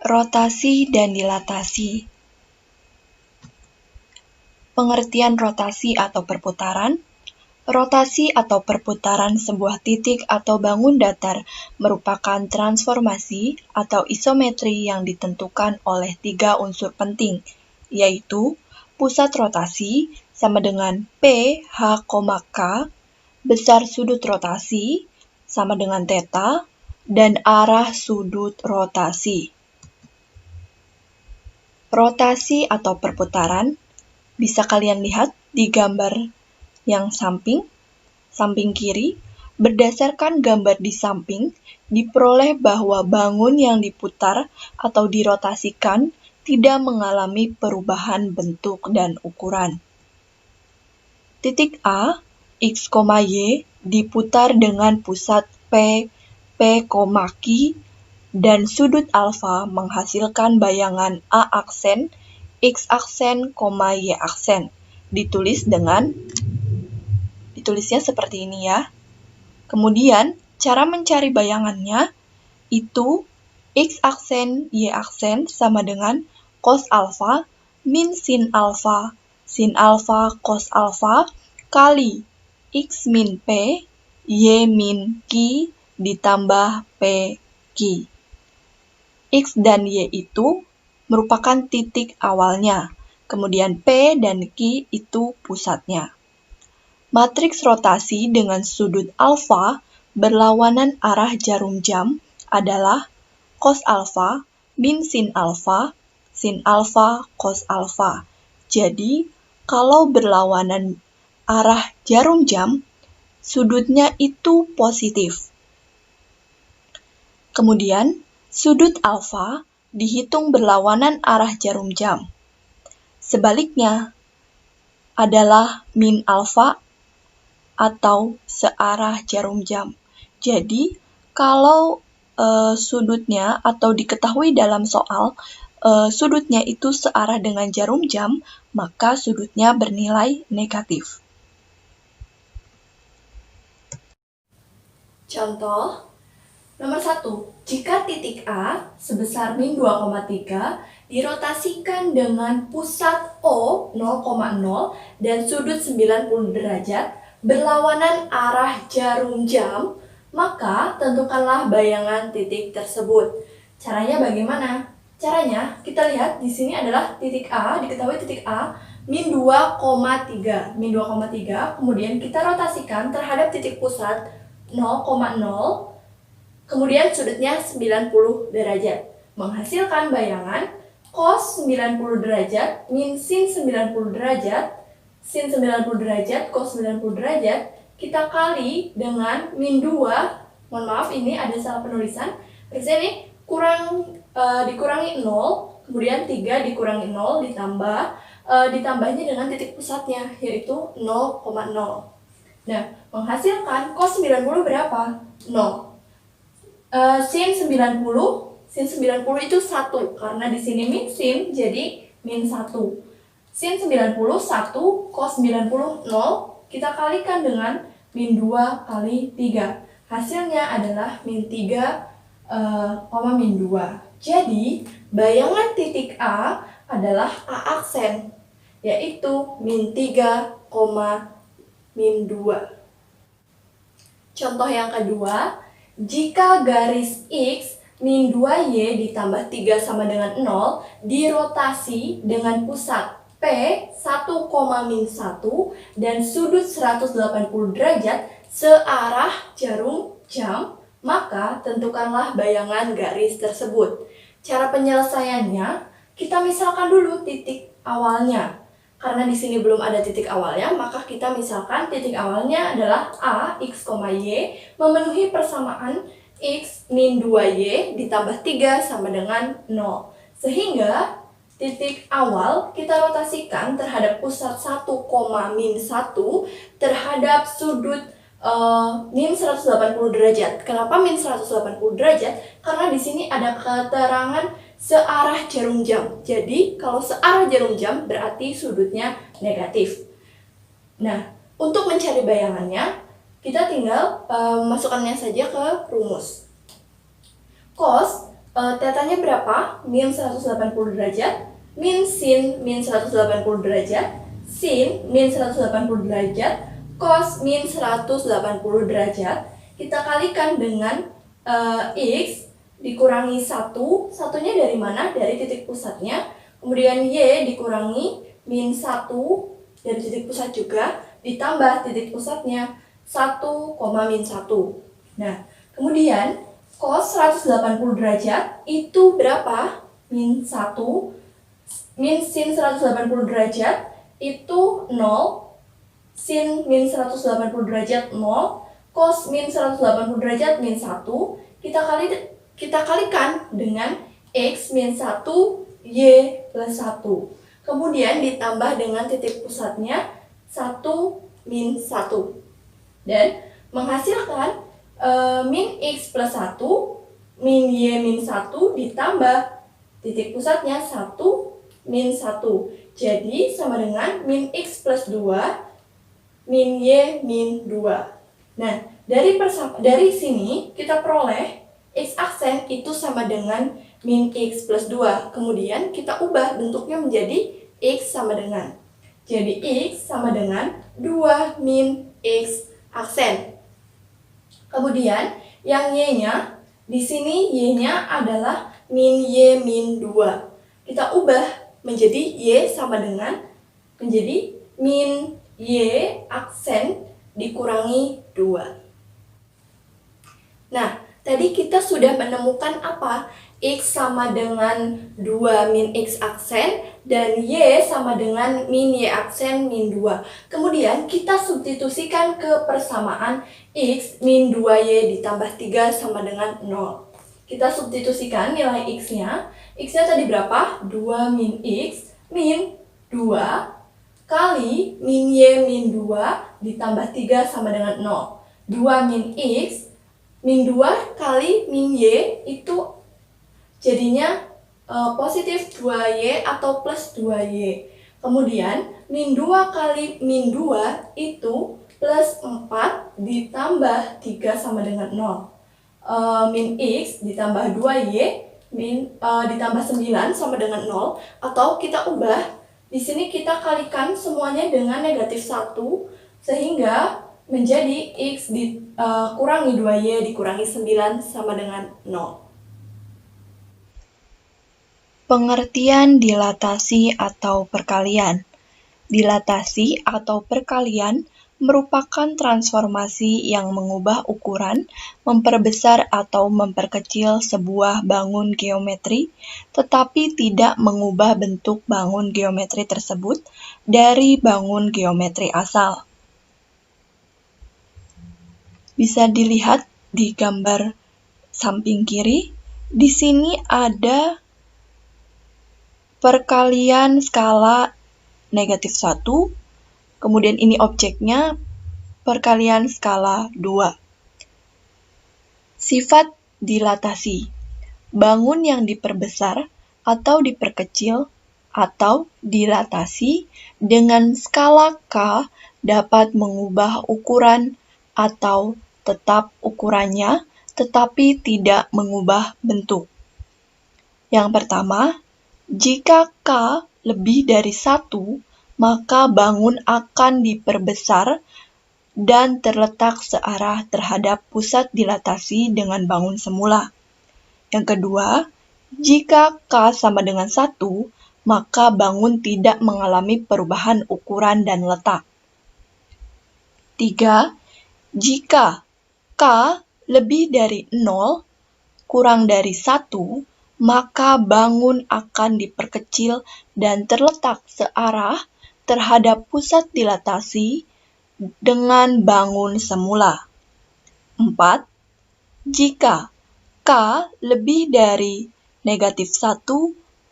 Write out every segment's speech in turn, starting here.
Rotasi dan dilatasi. Pengertian rotasi atau perputaran. Rotasi atau perputaran sebuah titik atau bangun datar merupakan transformasi atau isometri yang ditentukan oleh 3 unsur penting, yaitu pusat rotasi sama dengan PH, K, besar sudut rotasi sama dengan θ, dan arah sudut rotasi. Rotasi atau perputaran bisa kalian lihat di gambar yang samping kiri. Berdasarkan gambar di samping, diperoleh bahwa bangun yang diputar atau dirotasikan tidak mengalami perubahan bentuk dan ukuran. Titik A, X, Y diputar dengan pusat P, Q, dan sudut alfa menghasilkan bayangan A aksen, X aksen, Y aksen. Ditulisnya seperti ini ya. Kemudian, cara mencari bayangannya itu X aksen, Y aksen sama dengan cos alfa min sin alfa, cos alfa kali X min P, Y min Q ditambah P Q. X dan Y itu merupakan titik awalnya, kemudian P dan Q itu pusatnya. Matriks rotasi dengan sudut alfa berlawanan arah jarum jam adalah cos alfa min sin alfa, cos alfa. Jadi, kalau berlawanan arah jarum jam, sudutnya itu positif. Kemudian, sudut alfa dihitung berlawanan arah jarum jam. Sebaliknya adalah min alfa atau searah jarum jam. Jadi, kalau sudutnya atau diketahui dalam soal, sudutnya itu searah dengan jarum jam, maka sudutnya bernilai negatif. Contoh, nomor 1. Jika titik A sebesar min 2,3 dirotasikan dengan pusat O 0,0 dan sudut 90 derajat berlawanan arah jarum jam, maka tentukanlah bayangan titik tersebut. Caranya bagaimana? Caranya kita lihat di sini adalah titik A, diketahui titik A min 2,3. Min 2,3, kemudian kita rotasikan terhadap titik pusat 0,0, kemudian sudutnya 90 derajat. Menghasilkan bayangan cos 90 derajat min sin 90 derajat, sin 90 derajat, cos 90 derajat, kita kali dengan min 2, mohon maaf ini ada salah penulisan, berarti ini dikurangi 0, kemudian 3 dikurangi 0 ditambahnya dengan titik pusatnya, yaitu 0,0. Nah, menghasilkan cos 90 berapa? 0. Sin 90 itu 1, karena di sini min sin, jadi min 1. Sin 90, 1, cos 90, 0, kita kalikan dengan min 2 kali 3. Hasilnya adalah min 3, min 2. Jadi, bayangan titik A adalah A aksen, yaitu min 3, min 2. Contoh yang kedua, jika garis X min 2Y ditambah 3 sama dengan 0 dirotasi dengan pusat P 1, min 1 dan sudut 180 derajat searah jarum jam, maka tentukanlah bayangan garis tersebut. Cara penyelesaiannya, kita misalkan dulu titik awalnya. Karena di sini belum ada titik awalnya, maka kita misalkan titik awalnya adalah A, X, Y, memenuhi persamaan X min 2Y ditambah 3 sama dengan 0. Sehingga titik awal kita rotasikan terhadap pusat 1, min 1 terhadap sudut min 180 derajat. Kenapa min 180 derajat? Karena di sini ada keterangan searah jarum jam. Jadi, kalau searah jarum jam berarti sudutnya negatif. Nah, untuk mencari bayangannya, kita tinggal masukkannya saja ke rumus. Cos Tetanya berapa? Min 180 derajat, min sin min 180 derajat, sin min 180 derajat, cos min 180 derajat. Kita kalikan dengan X dikurangi 1, satunya dari mana? Dari titik pusatnya. Kemudian Y dikurangi min 1 dari titik pusat juga, ditambah titik pusatnya 1, min 1. Nah, kemudian cos 180 derajat itu berapa? Min 1. Min sin 180 derajat itu 0. Sin min 180 derajat 0. Cos min 180 derajat min 1. Kita kalikan dengan X min 1, Y plus 1. Kemudian ditambah dengan titik pusatnya 1, min 1. Dan menghasilkan min X plus 1, min Y min 1 ditambah titik pusatnya 1, min 1. Jadi sama dengan min X plus 2, min Y min 2. Nah, dari sini kita peroleh X aksen itu sama dengan min X plus 2. Kemudian kita ubah bentuknya menjadi X sama dengan. Jadi X sama dengan 2 min X aksen. Kemudian yang Y-nya, di sini Y-nya adalah min Y min 2. Kita ubah menjadi Y sama dengan menjadi min Y aksen dikurangi 2. Nah, tadi kita sudah menemukan apa? X sama dengan 2 min X aksen dan Y sama dengan min Y aksen min 2. Kemudian kita substitusikan ke persamaan X min 2Y ditambah 3 sama dengan 0. Kita substitusikan nilai X-nya. X-nya tadi berapa? 2 min X min 2 kali min Y min 2 ditambah 3 sama dengan 0. 2 min X min 2 kali min Y itu jadinya positif 2Y atau plus 2Y. Kemudian min 2 kali min 2 itu plus 4 ditambah 3 sama dengan 0. Min X ditambah 2Y ditambah 9 sama dengan 0. Atau kita ubah, di sini kita kalikan semuanya dengan negatif 1 sehingga menjadi X dikurangi 2Y dikurangi 9 sama dengan 0. Pengertian dilatasi atau perkalian. Dilatasi atau perkalian merupakan transformasi yang mengubah ukuran, memperbesar atau memperkecil sebuah bangun geometri, tetapi tidak mengubah bentuk bangun geometri tersebut dari bangun geometri asal. Bisa dilihat di gambar samping kiri. Di sini ada perkalian skala negatif 1, kemudian ini objeknya, perkalian skala 2. Sifat dilatasi. Bangun yang diperbesar atau diperkecil atau dilatasi dengan skala K dapat mengubah ukuran atau tetap ukurannya, tetapi tidak mengubah bentuk. Yang pertama, jika K lebih dari 1, maka bangun akan diperbesar dan terletak searah terhadap pusat dilatasi dengan bangun semula. Yang kedua, jika K sama dengan 1, maka bangun tidak mengalami perubahan ukuran dan letak. 3. Jika K lebih dari 0, kurang dari 1, maka bangun akan diperkecil dan terletak searah terhadap pusat dilatasi dengan bangun semula. 4. Jika K lebih dari negatif 1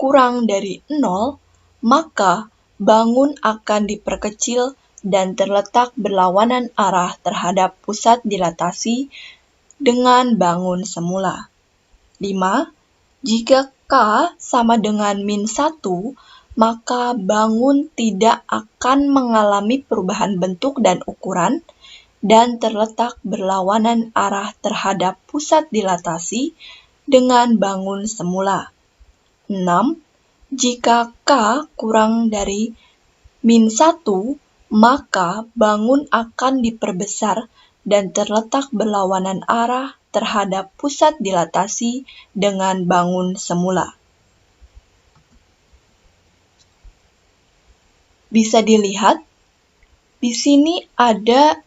kurang dari 0, maka bangun akan diperkecil dan terletak berlawanan arah terhadap pusat dilatasi dengan bangun semula. 5. Jika K sama dengan min 1, maka bangun tidak akan mengalami perubahan bentuk dan ukuran dan terletak berlawanan arah terhadap pusat dilatasi dengan bangun semula. 6. Jika K kurang dari -1, maka bangun akan diperbesar dan terletak berlawanan arah terhadap pusat dilatasi dengan bangun semula. Bisa dilihat, di sini ada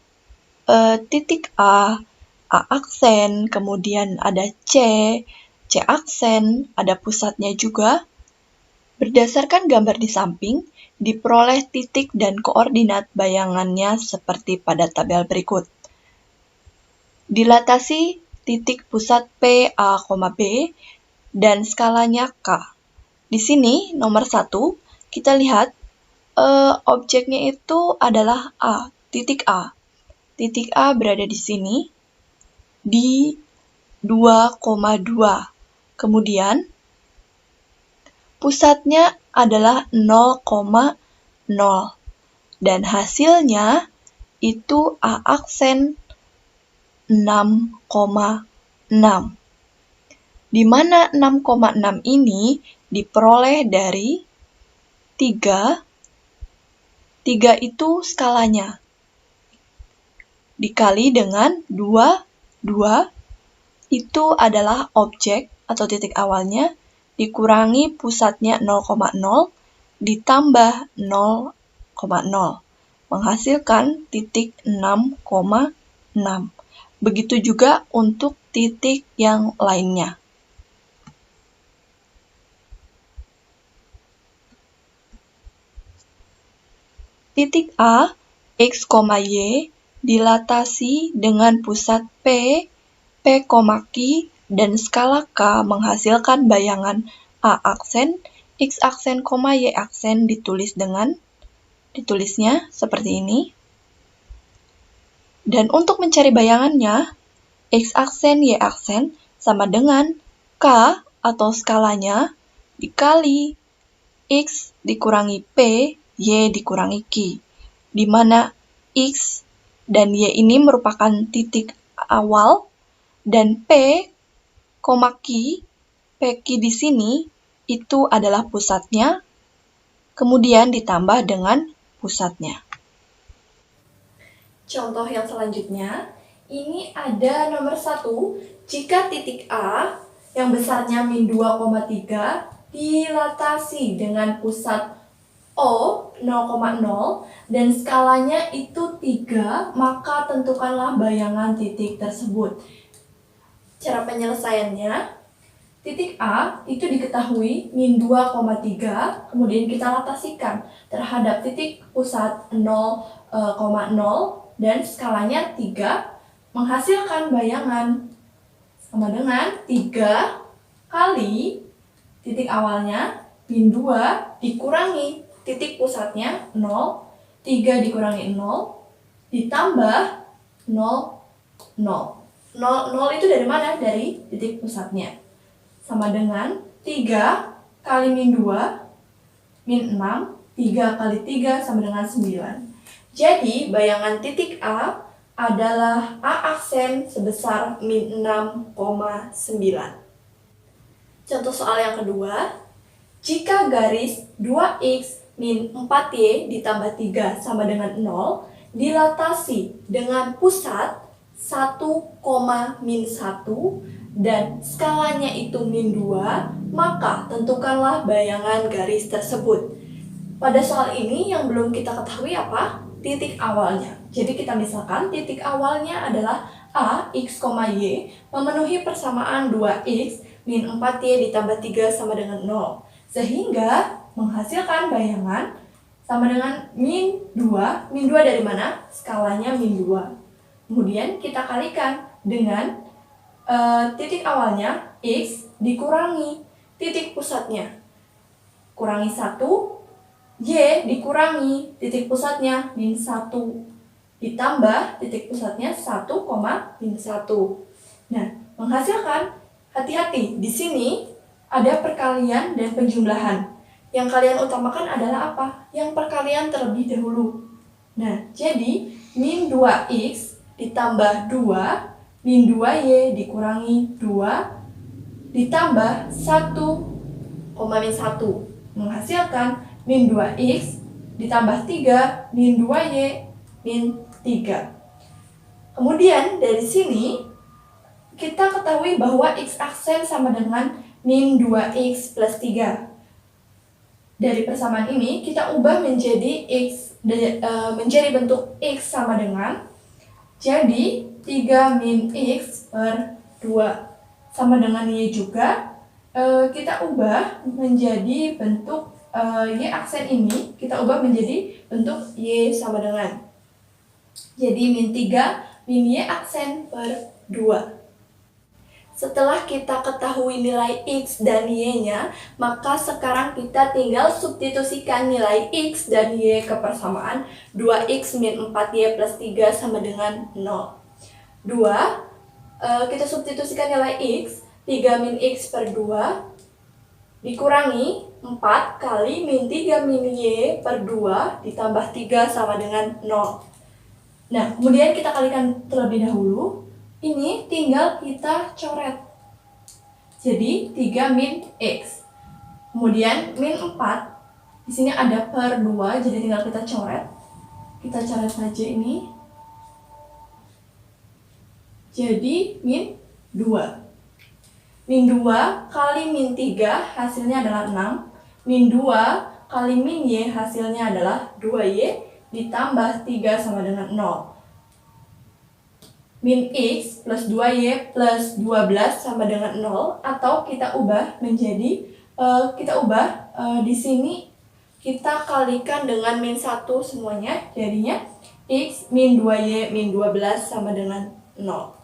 titik A aksen, kemudian ada C aksen, ada pusatnya juga. Berdasarkan gambar di samping, diperoleh titik dan koordinat bayangannya seperti pada tabel berikut. Dilatasi titik pusat P, A, B, dan skalanya K. Di sini, nomor 1, kita lihat objeknya itu adalah A, titik A. Titik A berada di sini, di 2,2. Kemudian, pusatnya adalah 0,0. Dan hasilnya itu A aksen 6,6. Di mana 6,6 ini diperoleh dari 3. 3 itu skalanya. Dikali dengan 2 itu adalah objek atau titik awalnya, dikurangi pusatnya 0,0, ditambah 0,0, menghasilkan titik 6,6. Begitu juga untuk titik yang lainnya. Titik A, X, Y dilatasi dengan pusat P, Q, dan skala K menghasilkan bayangan A aksen, X aksen, Y aksen ditulisnya seperti ini. Dan untuk mencari bayangannya, X aksen, Y aksen sama dengan K atau skalanya dikali X dikurangi P, Y dikurangi Q, di mana X dan Y ini merupakan titik awal, dan P, Q di sini itu adalah pusatnya, kemudian ditambah dengan pusatnya. Contoh yang selanjutnya, ini ada nomor 1, jika titik A yang besarnya -2,3 dilatasi dengan pusat O 0,0 dan skalanya itu 3, maka tentukanlah bayangan titik tersebut. Cara penyelesaiannya, titik A itu diketahui -2,3, kemudian kita latasikan terhadap titik pusat 0,0 dan skalanya 3, menghasilkan bayangan sama dengan 3 kali titik awalnya -2 dikurangi titik pusatnya 0, 3 dikurangi 0, ditambah 0, 0. 0 itu dari mana? Dari titik pusatnya. Sama dengan 3 kali -2, -6, 3 kali 3 sama dengan 9. Jadi, bayangan titik A adalah A aksen sebesar -6,9. Contoh soal yang kedua, jika garis 2x min 4y ditambah 3 sama dengan 0 dilatasi dengan pusat 1,-1 dan skalanya itu -2, maka tentukanlah bayangan garis tersebut. Pada soal ini yang belum kita ketahui apa? Titik awalnya. Jadi kita misalkan titik awalnya adalah A, X, Y memenuhi persamaan 2x min 4y ditambah 3 sama dengan 0. Sehingga menghasilkan bayangan sama dengan -2. -2 dari mana? Skalanya -2. Kemudian kita kalikan dengan titik awalnya X dikurangi titik pusatnya. Kurangi 1, Y dikurangi titik pusatnya -1. Ditambah titik pusatnya 1,-1. Nah, menghasilkan, hati-hati, di sini ada perkalian dan penjumlahan. Yang kalian utamakan adalah apa? Yang perkalian terlebih dahulu. Nah, jadi -2x ditambah 2, -2y dikurangi 2, ditambah 1, min 1 menghasilkan min 2x ditambah 3 min 2y min 3. Kemudian dari sini kita ketahui bahwa x aksen sama dengan min 2x plus 3. Dari persamaan ini kita ubah menjadi menjadi bentuk x sama dengan, jadi 3 min x per 2 sama dengan y juga. Kita ubah menjadi bentuk y aksen ini, kita ubah menjadi bentuk y sama dengan, jadi min 3 min y aksen per 2. Setelah kita ketahui nilai x dan y-nya, maka sekarang kita tinggal substitusikan nilai x dan y ke persamaan 2x min 4y plus 3 sama dengan 0. 2, kita substitusikan nilai x, 3 min x per 2 dikurangi 4 kali min 3 min y per 2 ditambah 3 sama dengan 0. Nah, kemudian kita kalikan terlebih dahulu. Ini tinggal kita coret. Jadi 3 min x. Kemudian min 4. Di sini ada per 2, jadi tinggal kita coret. Kita coret saja ini. Jadi min 2. Min 2 kali min 3 hasilnya adalah 6. Min 2 kali min y hasilnya adalah 2y ditambah 3 sama dengan 0. Min x plus 2y plus 12 sama dengan 0, atau kita ubah menjadi, di sini kita kalikan dengan min 1 semuanya, jadinya x min 2y min 12 sama dengan 0.